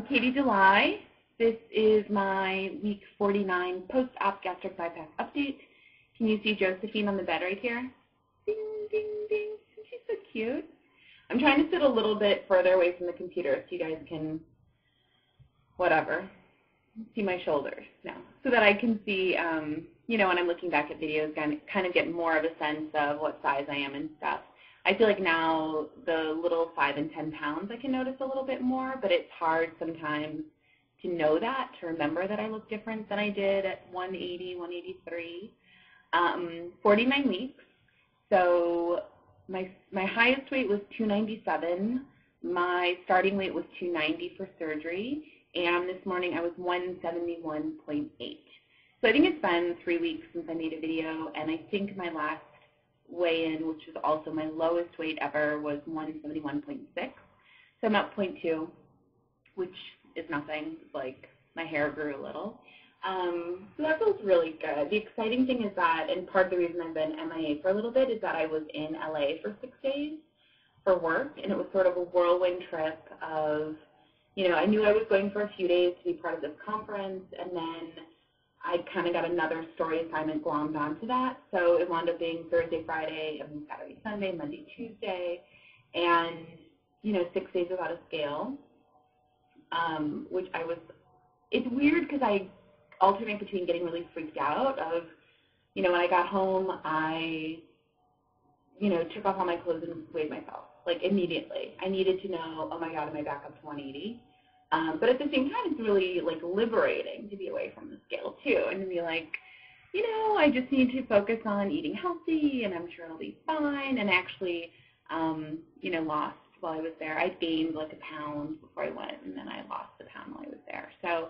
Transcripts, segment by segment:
Katie July. This is my week 49 post-op gastric bypass update. Can you see Josephine on the bed right here? Ding, ding, ding. She's so cute. I'm trying to sit a little bit further away from the computer so you guys can, whatever, see my shoulders now, so that I can see, when I'm looking back at videos, kind of get more of a sense of what size I am and stuff. I feel like now the little 5 and 10 pounds I can notice a little bit more, but it's hard sometimes to know that, to remember that I look different than I did at 180, 183. 49 weeks. So my highest weight was 297. My starting weight was 290 for surgery, and this morning I was 171.8. So I think it's been 3 weeks since I made a video, and I think my last weigh-in, which was also my lowest weight ever, was 171.6. So I'm up 0.2, which is nothing. Like, my hair grew a little. So that feels really good. The exciting thing is that, and part of the reason I've been MIA for a little bit, is that I was in LA for 6 days for work, and it was sort of a whirlwind trip of, I knew I was going for a few days to be part of this conference, and then I kind of got another story assignment glommed onto that. So it wound up being Thursday, Friday, and Saturday, Sunday, Monday, Tuesday, and, 6 days without a scale, which it's weird because I alternate between getting really freaked out of, when I got home, I, took off all my clothes and weighed myself, like, immediately. I needed to know, oh my God, am I back up to 180? But at the same time, it's really, like, liberating to be away from the scale, too, and to be like, I just need to focus on eating healthy, and I'm sure it'll be fine, and actually, lost while I was there. I gained, like, a pound before I went, and then I lost a pound while I was there. So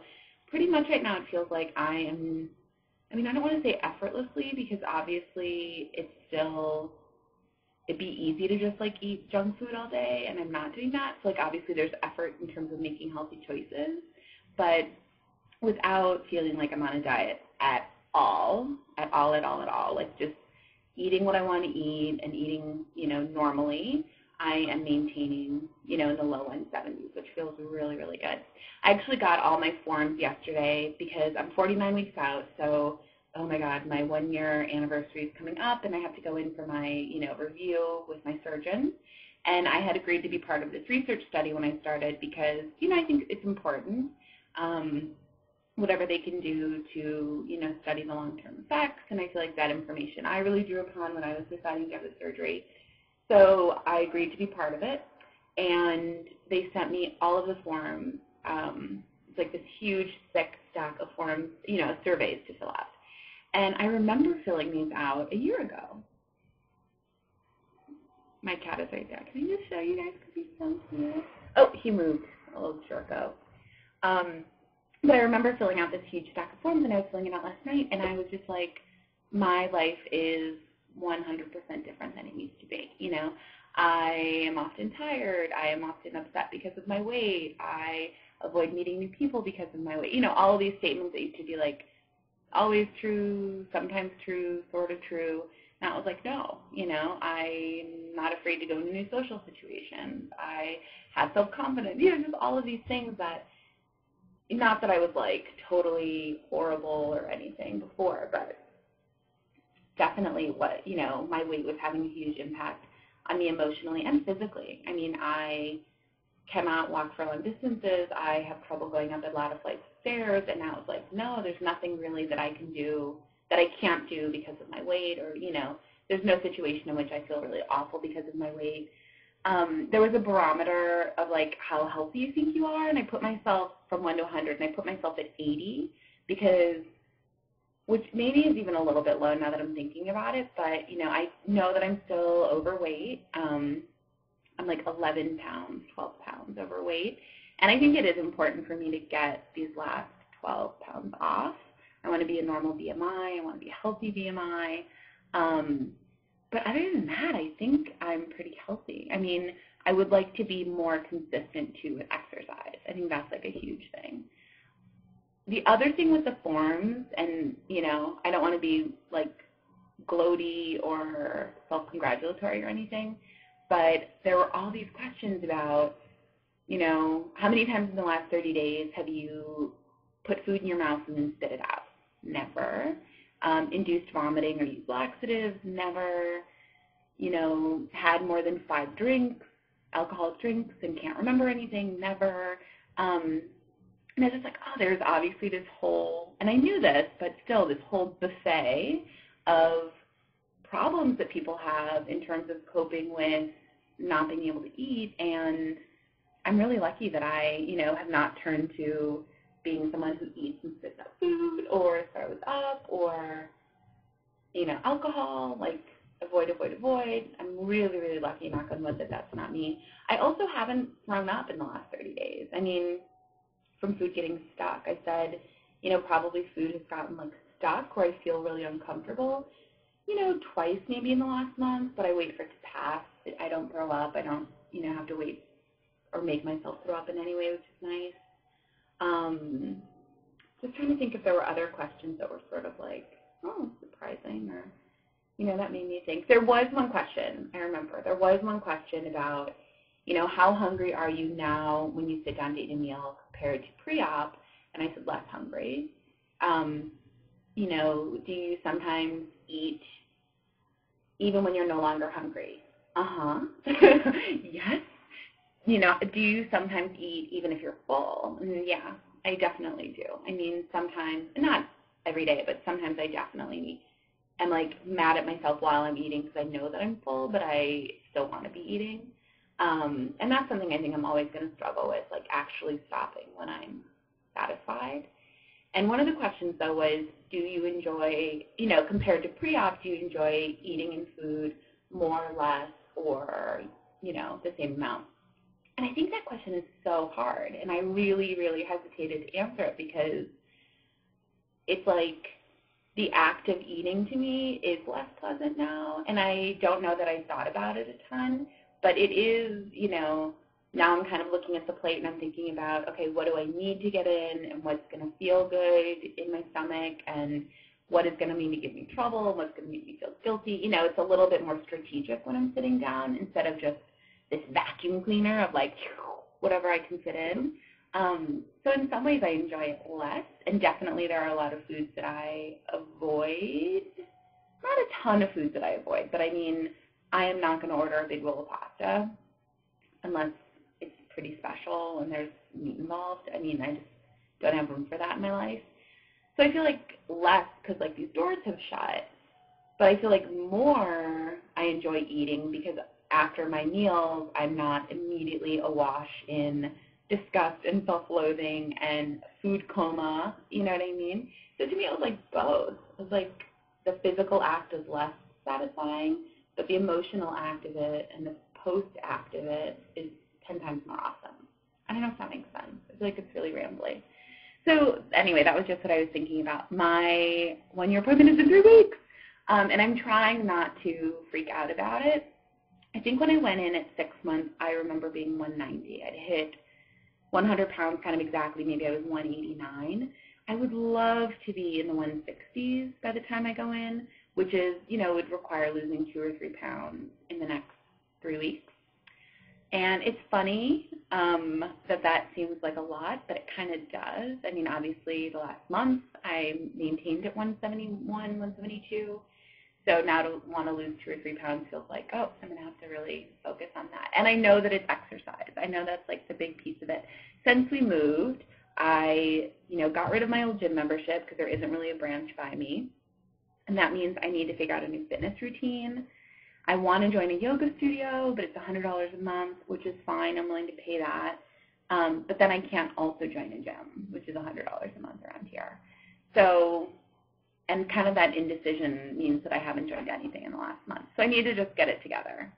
pretty much right now it feels like I am, I don't want to say effortlessly, because obviously it'd be easy to just, like, eat junk food all day, and I'm not doing that. So, like, obviously there's effort in terms of making healthy choices, but without feeling like I'm on a diet at all. Like, just eating what I want to eat and eating, normally. I am maintaining, in the low 170s, which feels really, really good. I actually got all my forms yesterday because I'm 49 weeks out, so, oh my God, my 1-year anniversary is coming up, and I have to go in for my, review with my surgeon. And I had agreed to be part of this research study when I started because, I think it's important, whatever they can do to, study the long-term effects, and I feel like that information I really drew upon when I was deciding to have the surgery. So I agreed to be part of it, and they sent me all of the forms. It's like this huge, thick stack of forms, surveys to fill out. And I remember filling these out a year ago. My cat is right there. Can I just show you guys because he's so cute? Oh, he moved a little jerko. But I remember filling out this huge stack of forms, and I was filling it out last night, and I was just like, my life is 100% different than it used to be. I am often tired. I am often upset because of my weight. I avoid meeting new people because of my weight. All of these statements that used to be like, always true, sometimes true, sort of true. And I was like, no, I'm not afraid to go into new social situations. I have self-confidence. Just all of these things that, not that I was like totally horrible or anything before, but definitely what, my weight was having a huge impact on me emotionally and physically. I cannot walk for long distances. I have trouble going up a lot of flights of stairs, and now it's like, no, there's nothing really that I can do that I can't do because of my weight, or, there's no situation in which I feel really awful because of my weight. There was a barometer of, like, how healthy you think you are, and I put myself from 1 to 100, and I put myself at 80 because, which maybe is even a little bit low now that I'm thinking about it, but, I know that I'm still overweight. I'm like 11 pounds, 12 pounds overweight, and I think it is important for me to get these last 12 pounds off. I want to be a normal BMI. I want to be a healthy BMI. But other than that, I think I'm pretty healthy. I would like to be more consistent, too, with exercise. I think that's, like, a huge thing. The other thing with the forms, and, I don't want to be, like, gloaty or self-congratulatory or anything, but there were all these questions about, You know, how many times in the last 30 days have you put food in your mouth and then spit it out? Never. Induced vomiting or used laxatives? Never. You know, had more than 5 drinks, alcoholic drinks, and can't remember anything? Never. And I was just like, oh, there's obviously this whole, and I knew this, but still this whole buffet of problems that people have in terms of coping with not being able to eat. And I'm really lucky that I, you know, have not turned to being someone who eats and spits out food or throws up or, you know, alcohol, like avoid. I'm really, really lucky, knock on wood, that that's not me. I also haven't thrown up in the last 30 days. I mean, from food getting stuck. I said, you know, probably food has gotten like stuck where I feel really uncomfortable, you know, twice maybe in the last month, but I wait for it to pass. I don't throw up. I don't, you know, have to wait or make myself throw up in any way, which is nice. Just trying to think if there were other questions that were sort of like, oh, surprising, or, you know, that made me think. There was one question, I remember. There was one question about, you know, how hungry are you now when you sit down to eat a meal compared to pre-op? And I said less hungry. You know, do you sometimes eat even when you're no longer hungry? Yes. You know, do you sometimes eat even if you're full? And yeah, I definitely do. I mean, sometimes, not every day, but sometimes I definitely am like mad at myself while I'm eating because I know that I'm full, but I still want to be eating. And that's something I think I'm always going to struggle with, like actually stopping when I'm satisfied. And one of the questions, though, was, do you enjoy, you know, compared to pre-op, do you enjoy eating in food more or less, or, you know, the same amount? And I think that question is so hard, and I really, really hesitated to answer it because it's like the act of eating to me is less pleasant now, and I don't know that I thought about it a ton, but it is, you know, now I'm kind of looking at the plate and I'm thinking about, okay, what do I need to get in, and what's going to feel good in my stomach, and what is going to maybe give me trouble, and what's going to make me feel guilty. You know, it's a little bit more strategic when I'm sitting down instead of just this vacuum cleaner of like whatever I can fit in. So in some ways I enjoy it less, and definitely there are a lot of foods that I avoid. Not a ton of foods that I avoid, but I mean, I am not going to order a big bowl of pasta unless it's pretty special and there's meat involved. I mean, I just don't have room for that in my life. So I feel like less because like these doors have shut, but I feel like more I enjoy eating because after my meals, I'm not immediately awash in disgust and self-loathing and food coma, you know what I mean? So to me, it was like both. It was like the physical act is less satisfying, but the emotional act of it and the post-act of it is 10 times more awesome. I don't know if that makes sense. I feel like it's really rambly. So anyway, that was just what I was thinking about. My 1-year appointment is in 3 weeks, and I'm trying not to freak out about it. I think when I went in at 6 months, I remember being 190. I'd hit 100 pounds kind of exactly. Maybe I was 189. I would love to be in the 160s by the time I go in, which is, you know, would require losing 2 or 3 pounds in the next 3 weeks. And it's funny that seems like a lot, but it kind of does. I mean, obviously, the last month I maintained at 171, 172. So now to want to lose 2 or 3 pounds feels like, oh, I'm going to have to really focus on that. And I know that it's exercise. I know that's like the big piece of it. Since we moved, I, you know, got rid of my old gym membership because there isn't really a branch by me. And that means I need to figure out a new fitness routine. I want to join a yoga studio, but it's $100 a month, which is fine. I'm willing to pay that. But then I can't also join a gym, which is $100 a month around here. So, and kind of that indecision means that I haven't joined anything in the last month. So I need to just get it together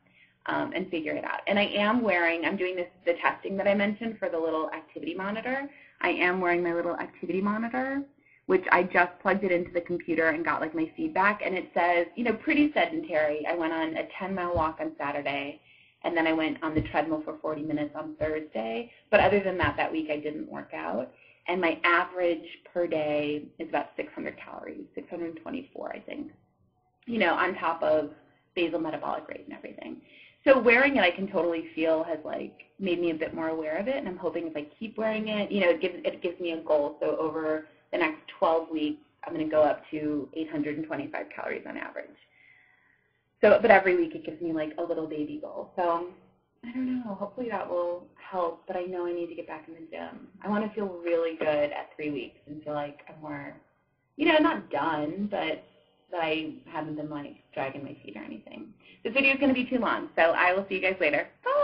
and figure it out. And I am wearing, I'm doing the testing that I mentioned for the little activity monitor. I am wearing my little activity monitor, which I just plugged it into the computer and got like my feedback. And it says, you know, pretty sedentary. I went on a 10-mile walk on Saturday, and then I went on the treadmill for 40 minutes on Thursday. But other than that, that week I didn't work out. And my average per day is about 600 calories, 624, I think, you know, on top of basal metabolic rate and everything. So wearing it, I can totally feel has like made me a bit more aware of it, and I'm hoping if I keep wearing it, you know, it gives me a goal. So over the next 12 weeks, I'm going to go up to 825 calories on average. So, but every week it gives me like a little baby goal. So I don't know. Hopefully that will help. But I know I need to get back in the gym. I want to feel really good at 3 weeks and feel like I'm more, you know, not done, but that I haven't been like dragging my feet or anything. This video is going to be too long, so I will see you guys later. Bye.